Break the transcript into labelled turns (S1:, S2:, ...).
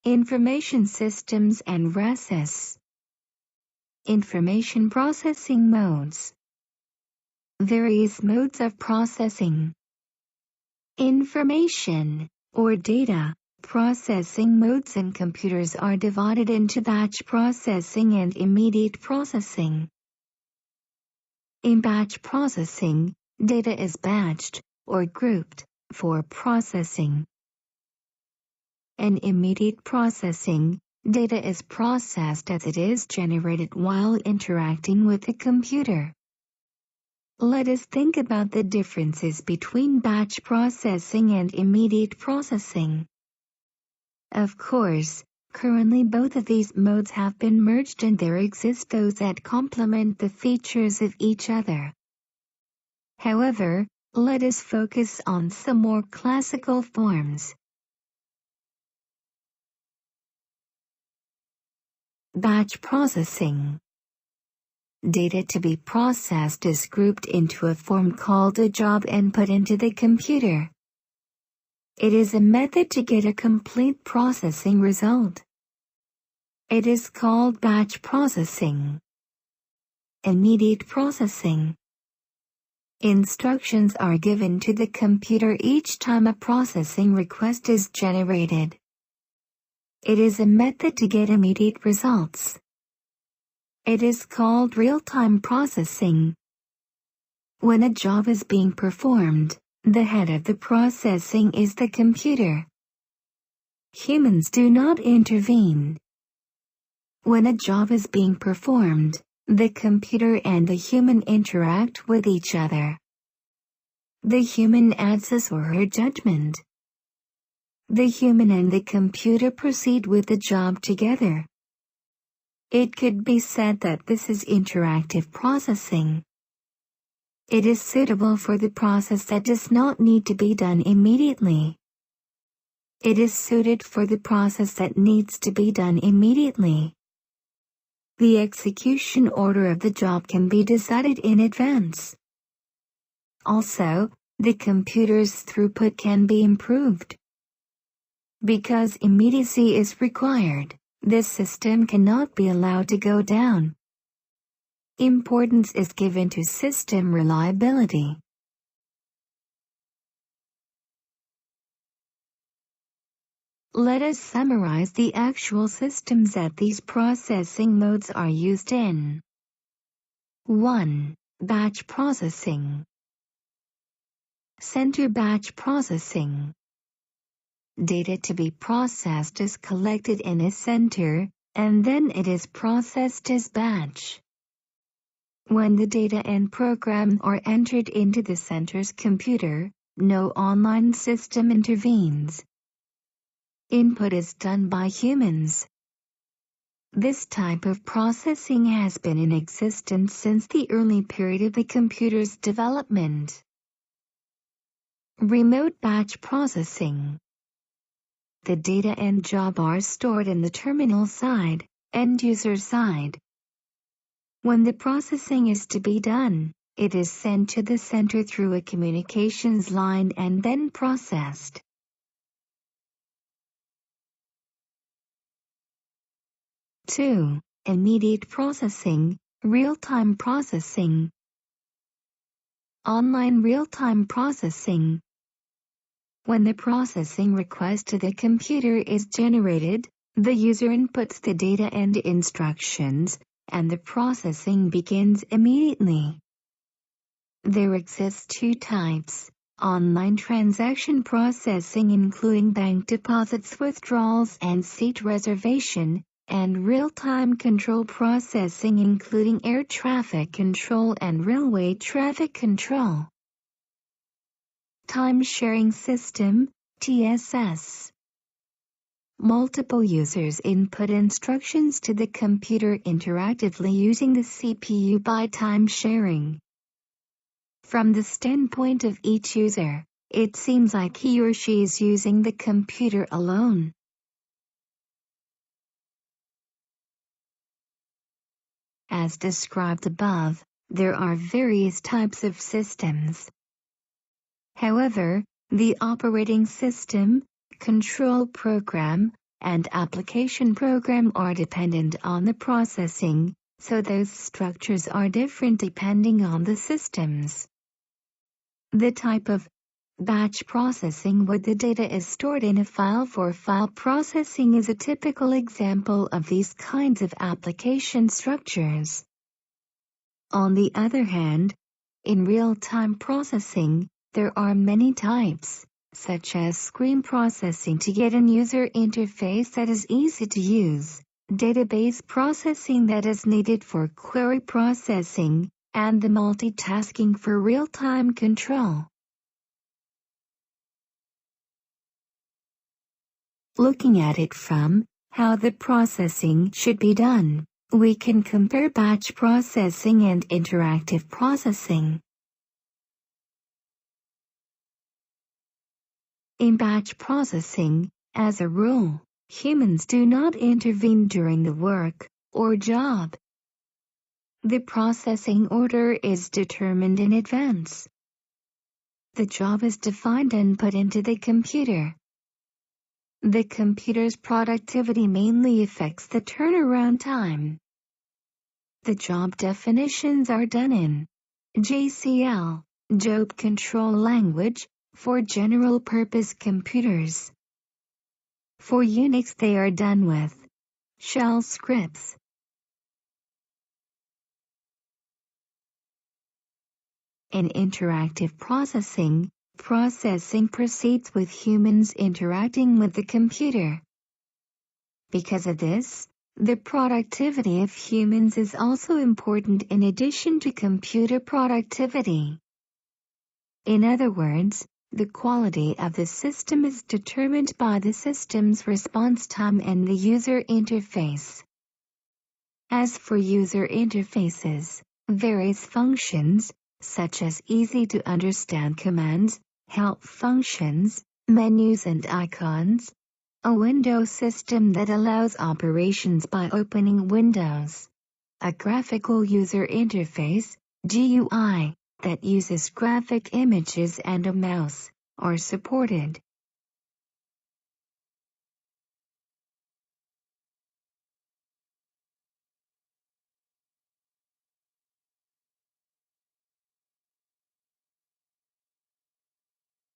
S1: Information Systems and RASIS. Information Processing Modes. Various modes of processing. Information, or data, processing modes in computers are divided into batch processing and immediate processing. In batch processing, data is batched, or grouped, for processing. In immediate processing, data is processed as it is generated while interacting with the computer. Let us think about the differences between batch processing and immediate processing. Of course, currently both of these modes have been merged and there exist those that complement the features of each other. However, let us focus on some more classical forms. Batch processing. Data to be processed is grouped into a form called a job and put into the computer. It is a method to get a complete processing result. It is called batch processing. Immediate processing. Instructions are given to the computer each time a processing request is generated. It is a method to get immediate results. It is called real-time processing. When a job is being performed, the head of the processing is the computer. Humans do not intervene. When a job is being performed, the computer and the human interact with each other. The human adds his or her judgment. The human and the computer proceed with the job together. It could be said that this is interactive processing. It is suitable for the process that does not need to be done immediately. It is suited for the process that needs to be done immediately. The execution order of the job can be decided in advance. Also, the computer's throughput can be improved. Because immediacy is required, this system cannot be allowed to go down. Importance is given to system reliability. Let us summarize the actual systems that these processing modes are used in. 1. Batch processing. Center batch processing. Data to be processed is collected in a center, and then it is processed as batch. When the data and program are entered into the center's computer, no online system intervenes. Input is done by humans. This type of processing has been in existence since the early period of the computer's development. Remote batch processing. The data and job are stored in the terminal side, end-user side. When the processing is to be done, it is sent to the center through a communications line and then processed. Two. Immediate processing, real-time processing. Online real-time processing. When the processing request to the computer is generated, the user inputs the data and instructions, and the processing begins immediately. There exist two types: online transaction processing including bank deposits, withdrawals and seat reservation, and real-time control processing including air traffic control and railway traffic control. Time-sharing system, TSS. Multiple users input instructions to the computer interactively using the CPU by time sharing. From the standpoint of each user, it seems like he or she is using the computer alone. As described above, there are various types of systems. However, the operating system, control program, and application program are dependent on the processing, so those structures are different depending on the systems. The type of batch processing where the data is stored in a file for file processing is a typical example of these kinds of application structures. On the other hand, in real-time processing, there are many types, such as stream processing to get an user interface that is easy to use, database processing that is needed for query processing, and the multitasking for real-time control. Looking at it from how the processing should be done, we can compare batch processing and interactive processing. In batch processing, as a rule, humans do not intervene during the work or job. The processing order is determined in advance. The job is defined and put into the computer. The computer's productivity mainly affects the turnaround time. The job definitions are done in JCL, Job Control Language, for general-purpose computers. For Unix they are done with shell scripts. In interactive processing, processing proceeds with humans interacting with the computer. Because of this, the productivity of humans is also important in addition to computer productivity. In other words, the quality of the system is determined by the system's response time and the user interface. As for user interfaces, various functions, such as easy-to-understand commands, help functions, menus and icons, a window system that allows operations by opening windows, a graphical user interface, GUI, that uses graphic images and a mouse, are supported.